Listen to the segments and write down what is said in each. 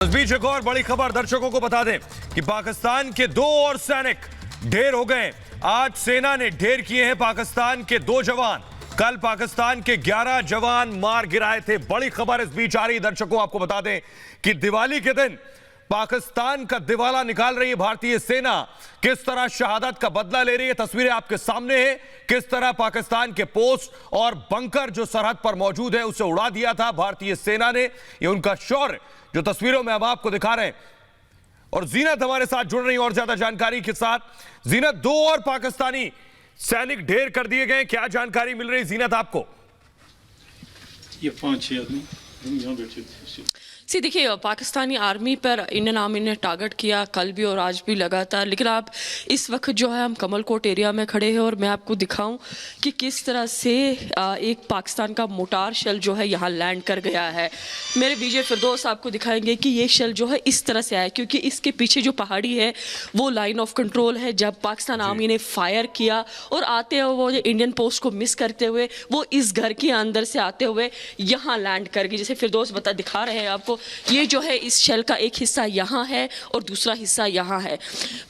इस बीच एक और बड़ी खबर दर्शकों को बता दें कि पाकिस्तान के 2 और सैनिक ढेर हो गए। आज सेना ने ढेर किए हैं पाकिस्तान के 2 जवान। कल पाकिस्तान के 11 जवान मार गिराए थे। बड़ी खबर इस बीच आ रही दर्शकों, आपको बता दें कि दिवाली के दिन पाकिस्तान का दिवाला निकाल रही है भारतीय सेना। किस तरह शहादत का बदला ले रही है, तस्वीरें आपके सामने हैं। किस तरह पाकिस्तान के पोस्ट और बंकर जो सरहद पर मौजूद है उसे उड़ा दिया था भारतीय सेना ने। ये उनका शौर्य जो तस्वीरों में हम आपको दिखा रहे हैं। और जीनत हमारे साथ जुड़ रही और ज्यादा जानकारी के साथ। जीनत, 2 और पाकिस्तानी सैनिक ढेर कर दिए गए, क्या जानकारी मिल रही जीनत आपको? ये 5-6 आदमी यहाँ बैठे थे। देखिए, पाकिस्तानी आर्मी पर इंडियन आर्मी ने टारगेट किया कल भी और आज भी लगातार। लेकिन आप इस वक्त जो है हम कमलकोट एरिया में खड़े हैं और मैं आपको दिखाऊं कि किस तरह से एक पाकिस्तान का मोटार शेल जो है यहाँ लैंड कर गया है। मेरे विजय फिरदौस आपको दिखाएंगे कि ये शेल जो है इस तरह से आया, क्योंकि इसके पीछे जो पहाड़ी है वो लाइन ऑफ कंट्रोल है। जब पाकिस्तान आर्मी ने फायर किया और आते हुए वो इंडियन पोस्ट को मिस करते हुए वो इस घर के अंदर से आते हुए यहाँ लैंड कर गई। जैसे फिरदौस दिखा रहे हैं आपको, ये जो है इस शेल का एक हिस्सा यहाँ है और दूसरा हिस्सा यहाँ है।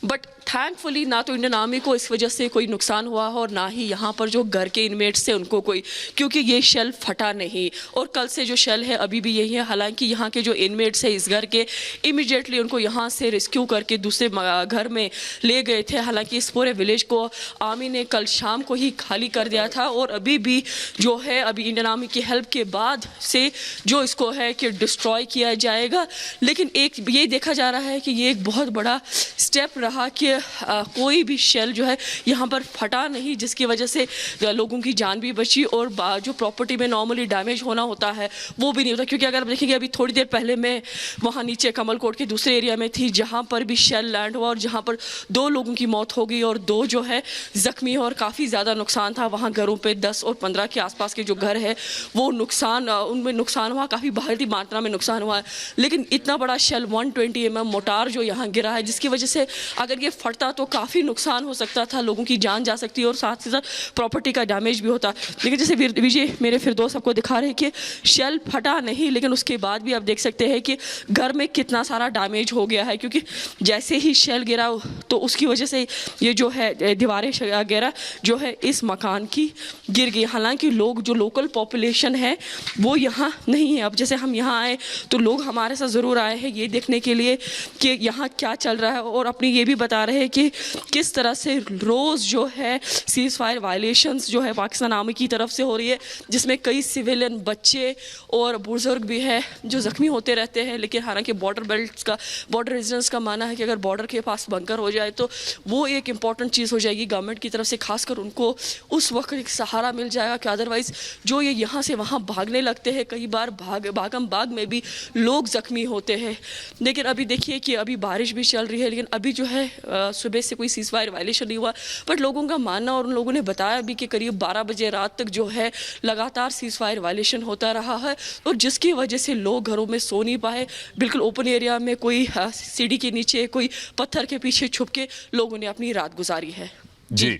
बट थैंकफुली ना तो इंडियन आर्मी को इस वजह से कोई नुकसान हुआ और ना ही यहाँ पर जो घर के इनमेट्स थे उनको कोई, क्योंकि ये शेल फटा नहीं। और कल से जो शेल है अभी भी यही है। हालांकि यहाँ के जो इनमेट्स है इस घर के, इमीडिएटली उनको यहाँ से रेस्क्यू करके दूसरे घर में ले गए थे। हालांकि इस पूरे विलेज को आर्मी ने कल शाम को ही खाली कर दिया था और अभी भी जो है अभी इंडियन आर्मी की हेल्प के बाद से जो इसको है कि डिस्ट्रॉय किया जाएगा। लेकिन एक ये देखा जा रहा है कि ये एक बहुत बड़ा स्टेप रहा कि कोई भी शेल जो है यहाँ पर फटा नहीं, जिसकी वजह से लोगों की जान भी बची और जो प्रॉपर्टी में नॉर्मली डैमेज होना होता है वो भी नहीं होता। क्योंकि अगर आप देखेंगे अभी थोड़ी देर पहले मैं वहाँ नीचे कमलकोट के दूसरे एरिया में थी जहाँ पर भी शेल लैंड हुआ और जहाँ पर 2 लोगों की मौत हो गई और 2 जो है जख्मी और काफ़ी ज़्यादा नुकसान था। वहाँ घरों पर 10 और 15 के आसपास के जो घर है वो नुकसान, उनमें नुकसान हुआ, काफ़ी भारी मात्रा में नुकसान हुआ है। लेकिन इतना बड़ा शेल 120 mm मोटार जो यहाँ गिरा है, जिसकी वजह से अगर ये फटता तो काफ़ी नुकसान हो सकता था, लोगों की जान जा सकती है और साथ ही साथ प्रॉपर्टी का डैमेज भी होता। लेकिन जैसे विजय मेरे फिरदौस आपको दिखा रहे हैं कि शेल फटा नहीं, लेकिन उसके बाद भी आप देख सकते हैं कि घर में कितना सारा डैमेज हो गया है। क्योंकि जैसे ही शेल गिरा तो उसकी वजह से ये जो है दीवारें वगैरह जो है इस मकान की गिर गई। हालांकि लोग जो लोकल पॉपुलेशन है वो यहाँ नहीं है। अब जैसे हम यहाँ आए तो लोग हमारे साथ ज़रूर आए हैं ये देखने के लिए कि यहाँ क्या चल रहा है और अपनी ये भी बता रहे हैं कि किस तरह से रोज़ जो है सीज़ फायर वायलेशंस जो है पाकिस्तान आर्मी की तरफ से हो रही है, जिसमें कई सिविलियन बच्चे और बुजुर्ग भी है जो ज़ख्मी होते रहते हैं। लेकिन हालांकि बॉर्डर रेजिडेंट्स का मानना है कि अगर बॉर्डर के पास बंकर हो जाए तो वो एक इंपॉर्टेंट चीज़ हो जाएगी गवर्नमेंट की तरफ से, खासकर उनको उस वक्त एक सहारा मिल जाएगा कि अदरवाइज़ जो ये यहाँ से वहाँ भागने लगते हैं, कई बार भागम भाग में भी लोग ज़ख्मी होते हैं। लेकिन अभी देखिए कि अभी बारिश भी चल रही है, लेकिन अभी जो है सुबह से कोई सीज़ फायर वायलेशन नहीं हुआ। बट लोगों का मानना और उन लोगों ने बताया भी कि करीब 12 बजे रात तक जो है लगातार सीज़ फायर वायलेशन होता रहा है और जिसकी वजह से लोग घरों में सो नहीं पाए। बिल्कुल ओपन एरिया में कोई सीढ़ी के नीचे, कोई पत्थर के पीछे छुप के लोगों ने अपनी रात गुजारी है। जी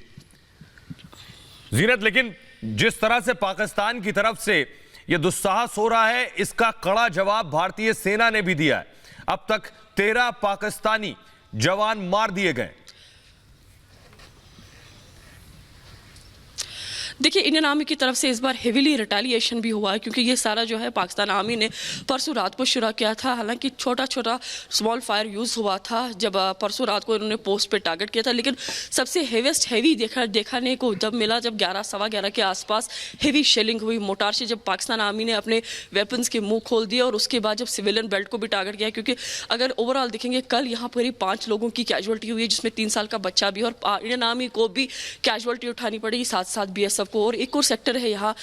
जीनत, लेकिन जिस तरह से पाकिस्तान की तरफ से यह दुस्साहस हो रहा है, इसका कड़ा जवाब भारतीय सेना ने भी दिया है। अब तक 13 पाकिस्तानी जवान मार दिए गए। देखिए, इंडियन आर्मी की तरफ से इस बार हेवीली रिटेलिएशन भी हुआ है, क्योंकि ये सारा जो है पाकिस्तान आर्मी ने परसों रात को शुरू किया था। हालांकि छोटा छोटा स्मॉल फायर यूज़ हुआ था जब परसों रात को इन्होंने पोस्ट पे टारगेट किया था। लेकिन सबसे हेवी देखने को जब मिला जब 11-11:15 के आसपास हेवी शेलिंग हुई मोटार से, जब पाकिस्तान आर्मी ने अपने वेपन्स के मुँह खोल दिए और उसके बाद जब सिविलियन बेल्ट को भी टारगेट किया। क्योंकि अगर ओवरऑल देखेंगे कल यहाँ पर ही 5 लोगों की कैजुअलिटी हुई है, जिसमें 3 साल का बच्चा भी, और इंडियन आर्मी को भी कैजुअलिटी उठानी पड़ेगी, साथ साथ BSF को। और एक और सेक्टर है यहाँ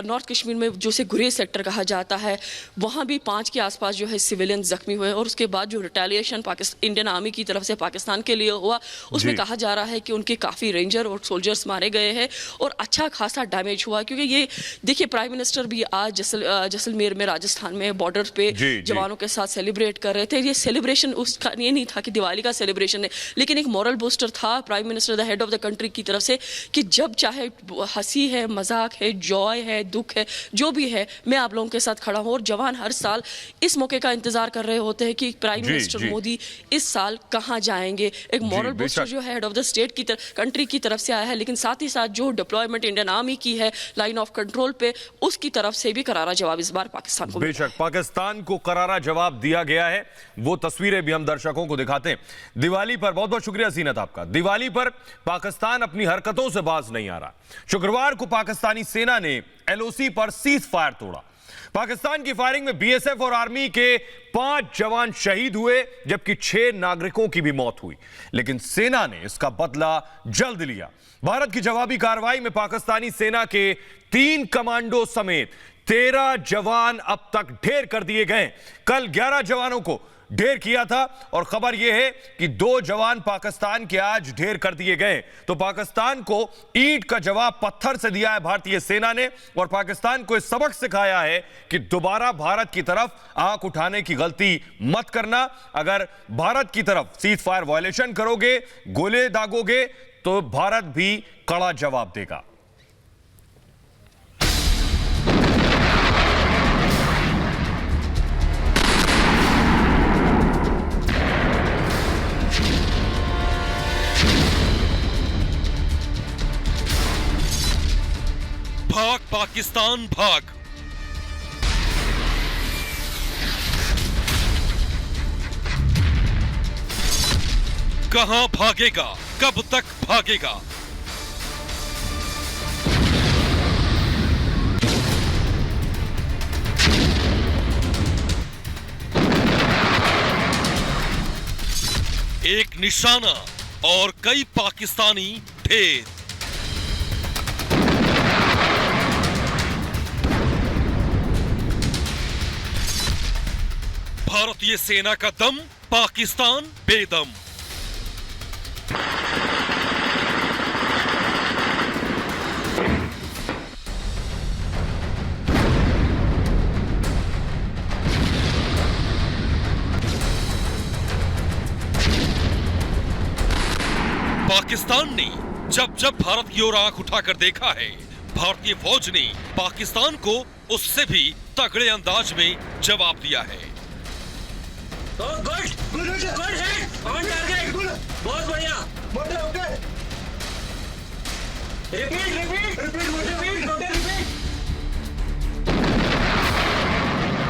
नॉर्थ कश्मीर में जो से गुरेज सेक्टर कहा जाता है, वहाँ भी 5 के आसपास जो है सिविलियन जख्मी हुए। और उसके बाद जो रिटेलिएशन इंडियन आर्मी की तरफ से पाकिस्तान के लिए हुआ उसमें कहा जा रहा है कि उनके काफ़ी रेंजर और सोल्जर्स मारे गए हैं और अच्छा खासा डैमेज हुआ। क्योंकि ये देखिए प्राइम मिनिस्टर भी आज जैसलमेर में राजस्थान में बॉर्डर पे जवानों के साथ सेलिब्रेट कर रहे थे। ये सेलिब्रेशन उसका ये नहीं था कि दिवाली का सेलिब्रेशन है, लेकिन एक मॉरल बूस्टर था prime minister the head of the country की तरफ से कि जब चाहे हंसी हंसी है, मजाक है, जॉय है, दुख है, जो भी है, मैं आप लोगों के साथ खड़ा हूँ। और जवान हर साल इस मौके का इंतजार कर रहे होते हैं कि प्राइम मिनिस्टर मोदी इस साल कहाँ जाएंगे। एक मॉरल बूस्टर जो है हेड ऑफ द स्टेट की कंट्री की तरफ से आया है, लेकिन साथ ही साथ जो डिप्लॉयमेंट इंडियन आर्मी की है लाइन ऑफ कंट्रोल पे, उसकी तरफ से भी करारा जवाब इस बार पाकिस्तान को। बेशक पाकिस्तान को करारा जवाब दिया गया है। वो तस्वीरें भी हम दर्शकों को दिखाते हैं। दिवाली पर बहुत बहुत शुक्रिया जीनत आपका। दिवाली पर पाकिस्तान अपनी हरकतों से बाज नहीं आ रहा। शुक्रवार को पाकिस्तानी सेना ने एलओसी पर सीज फायर तोड़ा। पाकिस्तान की फायरिंग में बीएसएफ और आर्मी के 5 जवान शहीद हुए, जबकि 6 नागरिकों की भी मौत हुई। लेकिन सेना ने इसका बदला जल्द लिया। भारत की जवाबी कार्रवाई में पाकिस्तानी सेना के 3 कमांडो समेत 13 जवान अब तक ढेर कर दिए गए। कल 11 जवानों को ढेर किया था और खबर यह है कि 2 जवान पाकिस्तान के आज ढेर कर दिए गए। तो पाकिस्तान को ईंट का जवाब पत्थर से दिया है भारतीय सेना ने, और पाकिस्तान को इस सबक सिखाया है कि दोबारा भारत की तरफ आंख उठाने की गलती मत करना। अगर भारत की तरफ सीज फायर वायलेशन करोगे, गोले दागोगे, तो भारत भी कड़ा जवाब देगा। भाग पाकिस्तान भाग। कहां भागेगा, कब तक भागेगा? एक निशाना और कई पाकिस्तानी ढेर। भारतीय सेना का दम, पाकिस्तान बेदम। पाकिस्तान ने जब जब भारत की ओर आंख उठाकर देखा है, भारतीय फौज ने पाकिस्तान को उससे भी तगड़े अंदाज में जवाब दिया है। बहुत बढ़िया।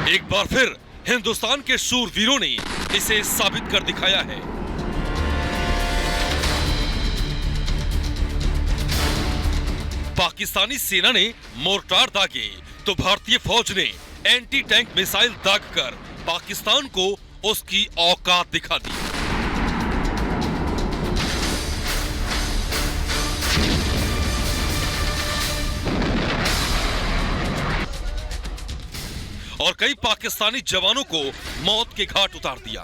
एक बार फिर हिंदुस्तान के शूरवीरों ने इसे साबित कर दिखाया है। पाकिस्तानी सेना ने मोर्टार दागे तो भारतीय फौज ने एंटी टैंक मिसाइल दागकर पाकिस्तान को उसकी औकात दिखा दी। और कई पाकिस्तानी जवानों को मौत के घाट उतार दिया।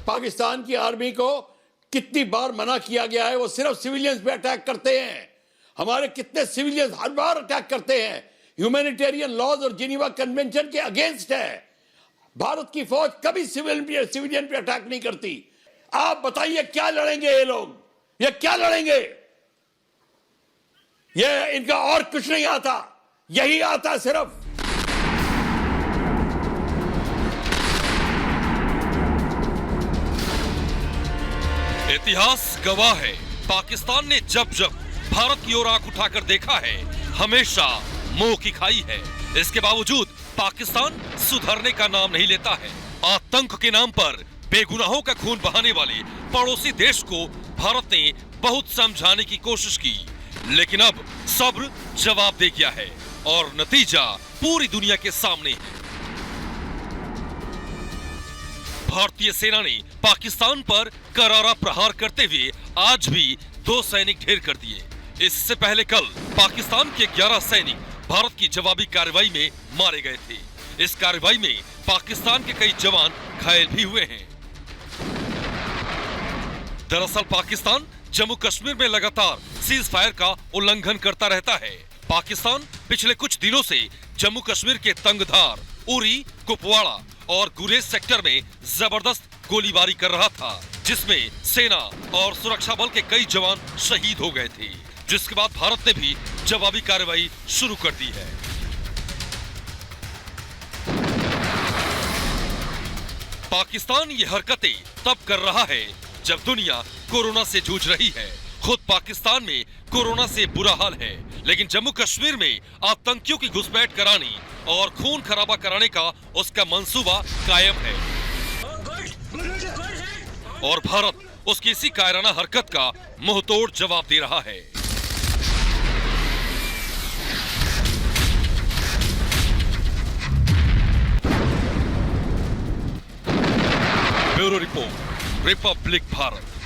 पाकिस्तान की आर्मी को कितनी बार मना किया गया है, वो सिर्फ सिविलियंस पे अटैक करते हैं। हमारे कितने सिविलियंस हर बार अटैक करते हैं। ह्यूमैनिटेरियन लॉज और जिनीवा कन्वेंशन के अगेंस्ट है। भारत की फौज कभी सिविलियन पे अटैक नहीं करती। आप बताइए क्या लड़ेंगे ये लोग, ये क्या लड़ेंगे? ये इनका और कुछ नहीं आता, यही आता सिर्फ। इतिहास गवाह है, पाकिस्तान ने जब जब भारत की ओर आंख उठाकर देखा है, हमेशा मुंह की खाई है। इसके बावजूद पाकिस्तान सुधरने का नाम नहीं लेता है। आतंक के नाम पर बेगुनाहों का खून बहाने वाले पड़ोसी देश को भारत ने बहुत समझाने की कोशिश की, लेकिन अब सब्र जवाब दे गया है और नतीजा पूरी दुनिया के सामने है। भारतीय सेना ने पाकिस्तान पर करारा प्रहार करते हुए आज भी 2 सैनिक ढेर कर दिए। इससे पहले कल पाकिस्तान के 11 सैनिक भारत की जवाबी कार्रवाई में मारे गए थे। इस कार्रवाई में पाकिस्तान के कई जवान घायल भी हुए हैं। दरअसल पाकिस्तान जम्मू कश्मीर में लगातार सीज फायर का उल्लंघन करता रहता है। पाकिस्तान पिछले कुछ दिनों से जम्मू कश्मीर के तंगधार, उरी, कुपवाड़ा और गुरेज सेक्टर में जबरदस्त गोलीबारी कर रहा था, जिसमें सेना और सुरक्षा बल के कई जवान शहीद हो गए थे, जिसके बाद भारत ने भी जवाबी कार्रवाई शुरू कर दी है। पाकिस्तान ये हरकतें तब कर रहा है जब दुनिया कोरोना से जूझ रही है। खुद पाकिस्तान में कोरोना से बुरा हाल है, लेकिन जम्मू कश्मीर में आतंकियों की घुसपैठ कराने और खून खराबा कराने का उसका मंसूबा कायम है और भारत उसकी इसी कायराना हरकत का मुंहतोड़ जवाब दे रहा है। Bureau report, Republic Bharat.